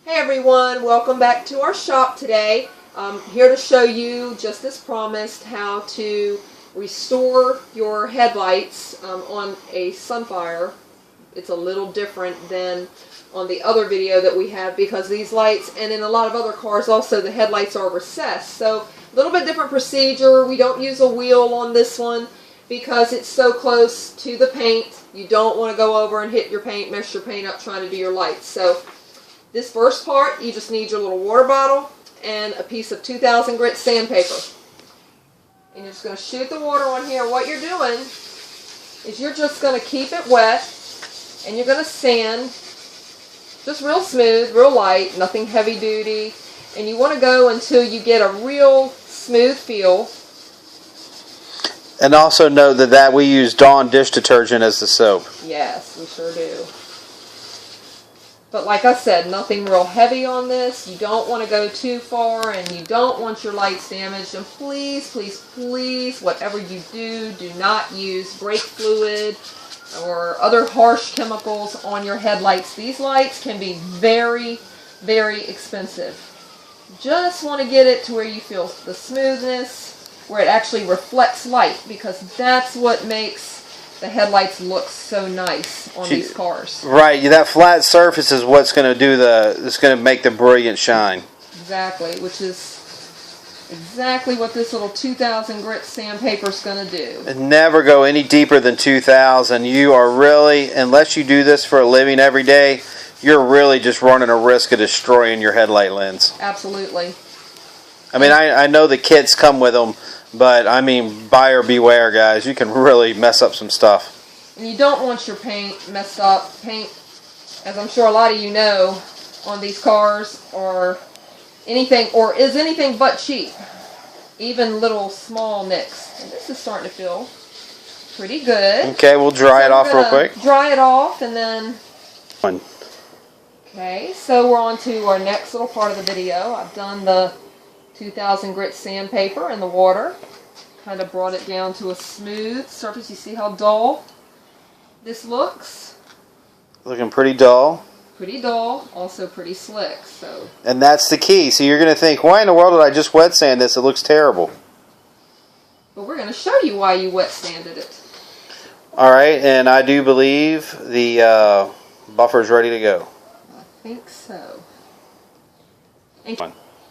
Hey everyone, welcome back to our shop today. I'm here to show you, just as promised, how to restore your headlights on a Sunfire. It's a little different than on the other video that we have because these lights, and in a lot of other cars also, the headlights are recessed. So a little bit different procedure. We don't use a wheel on this one because it's so close to the paint. You don't want to go over and hit your paint, mess your paint up trying to do your lights. So this first part, you just need your little water bottle and a piece of 2000 grit sandpaper. And you're just going to shoot the water on here. What you're doing is you're just going to keep it wet and you're going to sand just real smooth, real light, nothing heavy duty. And you want to go until you get a real smooth feel. And also note that we use Dawn dish detergent as the soap. Yes, we sure do. But like I said, nothing real heavy on this. You don't want to go too far and you don't want your lights damaged. And please, please, please, whatever you do, do not use brake fluid or other harsh chemicals on your headlights. These lights can be very, very expensive. Just want to get it to where you feel the smoothness, where it actually reflects light, because that's what makes the headlights look so nice on these cars. Right, that flat surface is what's going to do it's going to make the brilliant shine. Exactly, which is exactly what this little 2000 grit sandpaper is going to do. And never go any deeper than 2000. You are really, unless you do this for a living every day, you're really just running a risk of destroying your headlight lens. Absolutely. I mean, I know the kits come with them, but I mean, buyer beware, guys. You can really mess up some stuff. And you don't want your paint messed up. Paint, as I'm sure a lot of you know, on these cars or anything, or is anything but cheap. Even little small nicks. And this is starting to feel pretty good. Okay, we'll dry it off real quick. Dry it off and then... Okay, so we're on to our next little part of the video. I've done the 2000 grit sandpaper in the water. Kind of brought it down to a smooth surface. You see how dull this looks? Looking pretty dull. Pretty dull, also pretty slick. So. And that's the key. So you're going to think, why in the world did I just wet sand this? It looks terrible. But we're going to show you why you wet sanded it. Alright, and I do believe the buffer's ready to go. I think so. And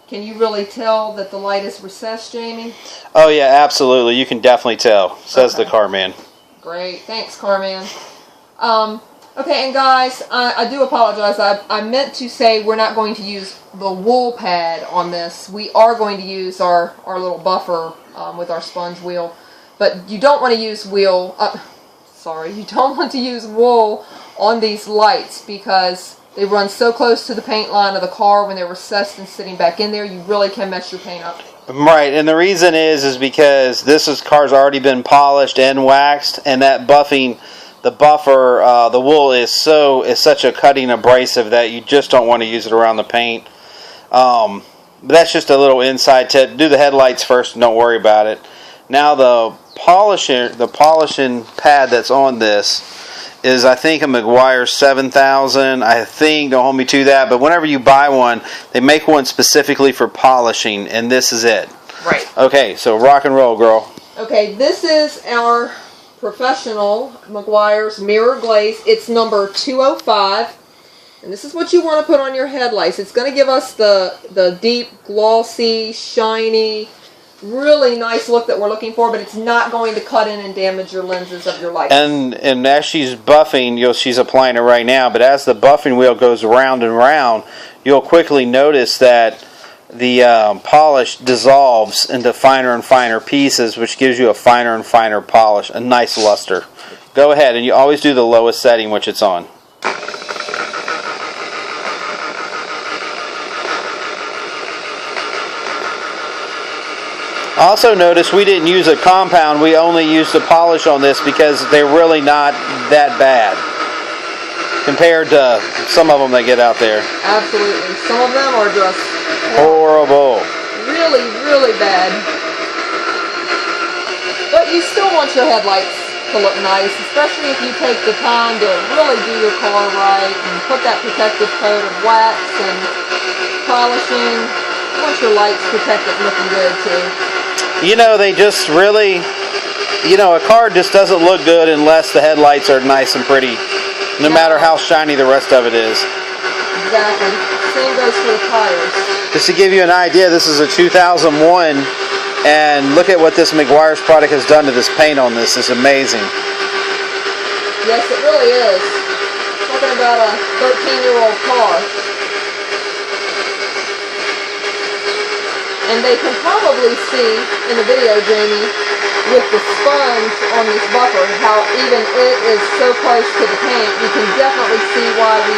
can you really tell that the light is recessed, Jamie? Oh yeah, absolutely. You can definitely tell, says the car man. Great. Thanks, Carman. Okay, and guys, I do apologize. I meant to say we're not going to use the wool pad on this. We are going to use our little buffer with our sponge wheel. But you don't want to use you don't want to use wool on these lights because they run so close to the paint line of the car when they're recessed and sitting back in there, you really can mess your paint up. Right, and the reason is because this car's already been polished and waxed, and that buffing, the buffer, the wool is such a cutting abrasive that you just don't want to use it around the paint. But that's just a little inside tip. Do the headlights first and don't worry about it. Now the polishing pad that's on this is, I think, a Meguiar 7000. I think, don't hold me to that, but whenever you buy one, they make one specifically for polishing, and this is it. Right. Okay, so rock and roll, girl. Okay, this is our professional Meguiar's mirror glaze. It's number 205, and this is what you want to put on your headlights. It's going to give us the deep, glossy, shiny, really nice look that we're looking for, but it's not going to cut in and damage your lenses of your lights. And as she's buffing, she's applying it right now, but as the buffing wheel goes round and round, you'll quickly notice that the polish dissolves into finer and finer pieces, which gives you a finer and finer polish, a nice luster. Go ahead, and you always do the lowest setting which it's on. Also notice we didn't use a compound, we only used the polish on this because they're really not that bad compared to some of them they get out there. Absolutely. Some of them are just horrible. Really, really bad. But you still want your headlights to look nice, especially if you take the time to really do your car right and put that protective coat of wax and polishing. You want your lights protected and looking good too. You know, they just really, you know, a car just doesn't look good unless the headlights are nice and pretty, no matter how shiny the rest of it is. Exactly. Same goes for the tires. Just to give you an idea, this is a 2001, and look at what this Meguiar's product has done to this paint on this. It's amazing. Yes, it really is. Talking about a 13-year-old car. And they can probably see in the video, Jamie, with the sponge on this buffer, how even it is so close to the paint. You can definitely see why we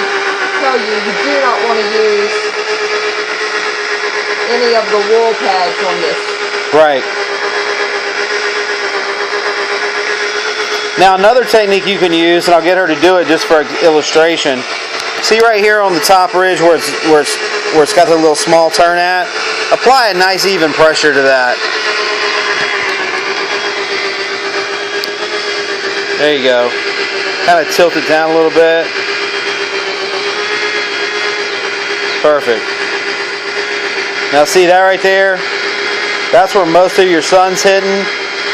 tell you do not want to use any of the wool pads on this. Right. Now another technique you can use, and I'll get her to do it just for illustration. See right here on the top ridge where it's got the little small turn at? Apply a nice even pressure to that. There you go. Kind of tilt it down a little bit. Perfect. Now see that right there? That's where most of your sun's hidden.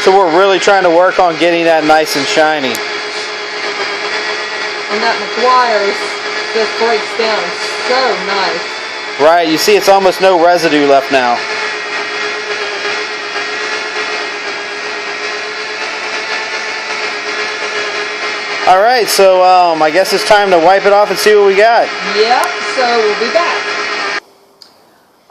So we're really trying to work on getting that nice and shiny. And that Meguiar's just breaks down so nice. Right, you see it's almost no residue left now. Alright, so I guess it's time to wipe it off and see what we got. Yep, so we'll be back.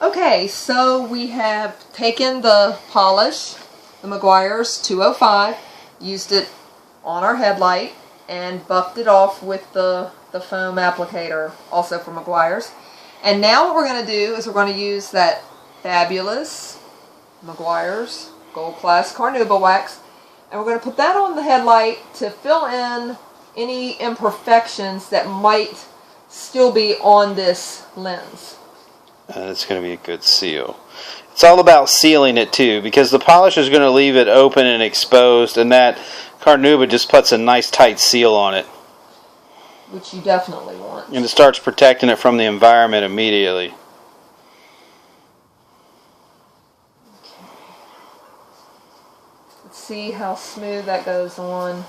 Okay, so we have taken the polish, the Meguiar's 205, used it on our headlight, and buffed it off with the foam applicator, also from Meguiar's. And now what we're going to do is we're going to use that fabulous Meguiar's Gold Class Carnauba wax, and we're going to put that on the headlight to fill in any imperfections that might still be on this lens. And it's going to be a good seal. It's all about sealing it too, because the polish is going to leave it open and exposed, and that Carnauba just puts a nice tight seal on it. Which you definitely want. And it starts protecting it from the environment immediately. Okay. Let's see how smooth that goes on.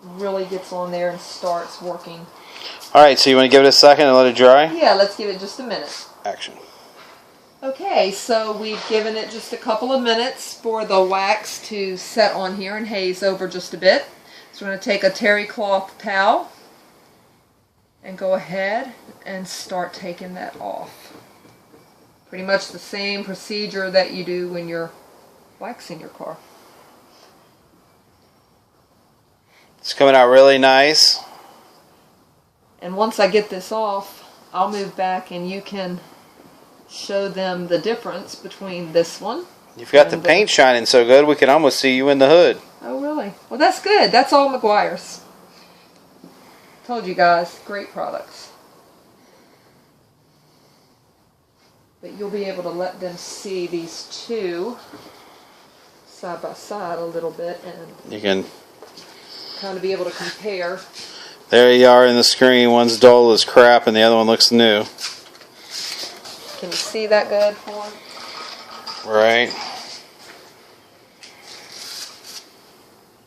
Really gets on there and starts working. Alright, so you want to give it a second and let it dry? Yeah, let's give it just a minute. Action. Okay, so we've given it just a couple of minutes for the wax to set on here and haze over just a bit. So we're going to take a terry cloth towel and go ahead and start taking that off. Pretty much the same procedure that you do when you're waxing your car. It's coming out really nice. And once I get this off, I'll move back and you can show them the difference between this one. You've got the paint shining so good we can almost see you in the hood. Oh really? Well, that's good. That's all Meguiar's. Told you guys, great products. But you'll be able to let them see these two side by side a little bit and you can kind of be able to compare. There you are in the screen. One's dull as crap and the other one looks new. Can you see that good, Ford? Right.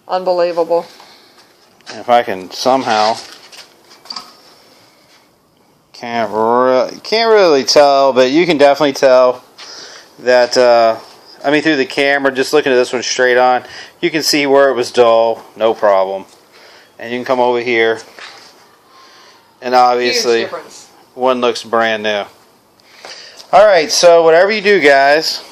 Unbelievable. If I can somehow... Can't really tell, but you can definitely tell that, I mean through the camera, just looking at this one straight on, you can see where it was dull, no problem. And you can come over here, and obviously one looks brand new. Alright, so whatever you do, guys,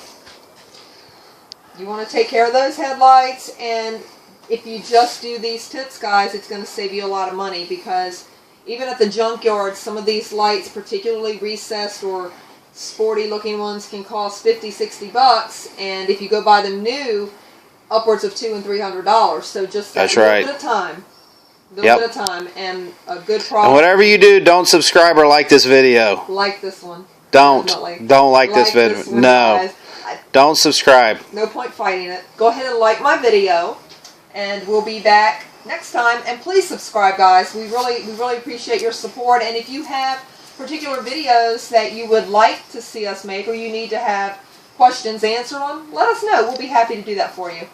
you want to take care of those headlights, and if you just do these tips, guys, it's going to save you a lot of money, because even at the junkyard, some of these lights, particularly recessed or sporty looking ones, can cost $50-$60, and if you go buy them new, upwards of $200 and $300. So just a little bit of time. A little bit of time and a good product. And whatever you do, don't subscribe or like this video. Like this one. Don't like this video. No. Guys. Don't subscribe. No point fighting it. Go ahead and like my video. and we'll be back next time. And please subscribe, guys. We really appreciate your support. And if you have particular videos that you would like to see us make, or you need to have questions answered on, let us know. We'll be happy to do that for you.